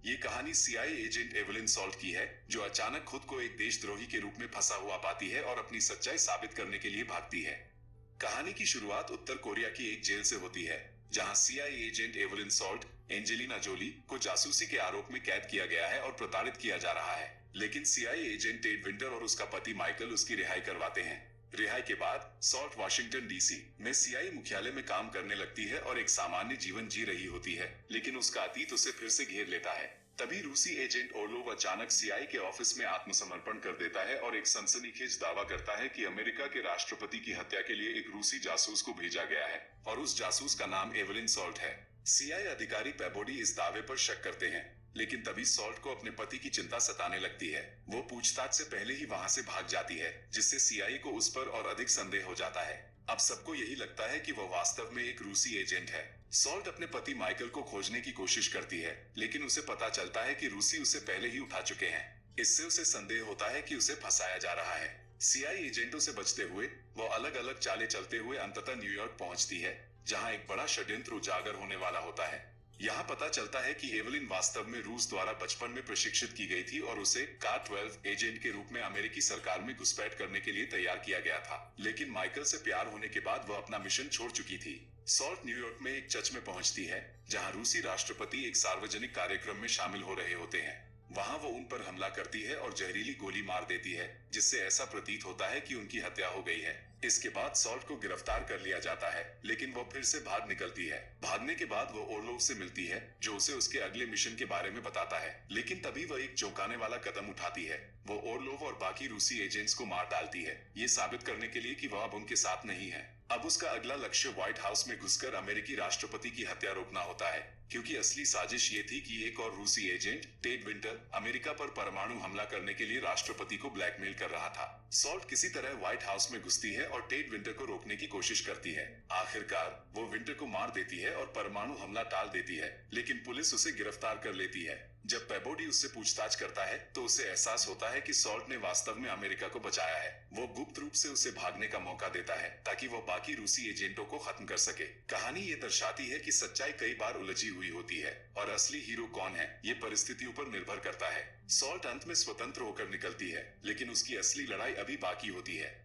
ये कहानी CIA agent Evelyn salt की है, जो अचानक खुद को एक देशद्रोही के रूप में फंसा हुआ पाती है और अपनी सच्चाई साबित करने के लिए भागती है। कहानी की शुरुआत उत्तर कोरिया की एक जेल से होती है, जहां CIA agent Evelyn Salt Angelina Jolie को जासूसी के आरोप में कैद किया गया है और प्रताड़ित किया जा रहा है। लेकिन सीआईए एजेंट टेड विंटर और उसका पति माइकल उसकी रिहाई करवाते हैं। रिहाई के बाद सॉल्ट वाशिंगटन डीसी में सीआईए मुख्यालय में काम करने लगती है और एक सामान्य जीवन जी रही होती है, लेकिन उसका अतीत उसे फिर से घेर लेता है। तभी रूसी एजेंट ओर्लोव अचानक सीआईए के ऑफिस में आत्मसमर्पण कर देता है और एक सनसनीखेज दावा करता है कि अमेरिका के राष्ट्रपति की हत्या के लिए एक रूसी जासूस को भेजा गया है और उस जासूस का नाम एवलिन सॉल्ट है। सीआईए अधिकारी पेबोडी इस दावे पर शक करते हैं, लेकिन तभी सॉल्ट को अपने पति की चिंता सताने लगती है। वो पूछताछ से पहले ही वहां से भाग जाती है, जिससे सीआईए को उस पर और अधिक संदेह हो जाता है। अब सबको यही लगता है कि वह वास्तव में एक रूसी एजेंट है। सॉल्ट अपने पति माइकल को खोजने की कोशिश करती है, लेकिन उसे पता चलता है कि रूसी उसे पहले ही उठा चुके हैं। इससे उसे संदेह होता है कि उसे फंसाया जा रहा है। सीआईए एजेंटों से बचते हुए वो अलग अलग चालें चलते हुए अंततः न्यूयॉर्क पहुंचती है, जहां एक बड़ा षड्यंत्र उजागर होने वाला होता है। यहाँ पता चलता है कि एवलिन वास्तव में रूस द्वारा बचपन में प्रशिक्षित की गई थी और उसे K-12 एजेंट के रूप में अमेरिकी सरकार में घुसपैठ करने के लिए तैयार किया गया था। लेकिन माइकल से प्यार होने के बाद वह अपना मिशन छोड़ चुकी थी। सॉल्ट न्यूयॉर्क में एक चर्च में पहुंचती है, जहां रूसी राष्ट्रपति एक सार्वजनिक कार्यक्रम में शामिल हो रहे होते हैं। वहां वो उन पर हमला करती है और जहरीली गोली मार देती है, जिससे ऐसा प्रतीत होता है कि उनकी हत्या हो गई है। इसके बाद सॉल्ट को गिरफ्तार कर लिया जाता है, लेकिन वो फिर से भाग निकलती है। भागने के बाद वो ओर्लोव से मिलती है, जो उसे उसके अगले मिशन के बारे में बताता है। लेकिन तभी वह एक चौंकाने वाला कदम उठाती है। वो ओर्लोव और बाकी रूसी एजेंट्स को मार डालती है, ये साबित करने के लिए कि वह अब उनके साथ नहीं है। अब उसका अगला लक्ष्य व्हाइट हाउस में घुसकर अमेरिकी राष्ट्रपति की हत्या रोकना होता है, क्योंकि असली साजिश ये थी कि एक और रूसी एजेंट टेड विंटर अमेरिका पर परमाणु हमला करने के लिए राष्ट्रपति को ब्लैकमेल कर रहा था। सॉल्ट किसी तरह व्हाइट हाउस में घुसती है और टेड विंटर को रोकने की कोशिश करती है। आखिरकार वो विंटर को मार देती है और परमाणु हमला टाल देती है, लेकिन पुलिस उसे गिरफ्तार कर लेती है। जब पेबोडी उससे पूछताछ करता है, तो उसे एहसास होता है कि सॉल्ट ने वास्तव में अमेरिका को बचाया है। वो गुप्त रूप से उसे भागने का मौका देता है, ताकि वो बाकी रूसी एजेंटों को खत्म कर सके। कहानी ये दर्शाती है कि सच्चाई कई बार उलझी हुई होती है और असली हीरो कौन है, ये परिस्थितियों पर निर्भर करता है। सॉल्ट अंत में स्वतंत्र होकर निकलती है, लेकिन उसकी असली लड़ाई अभी बाकी होती है।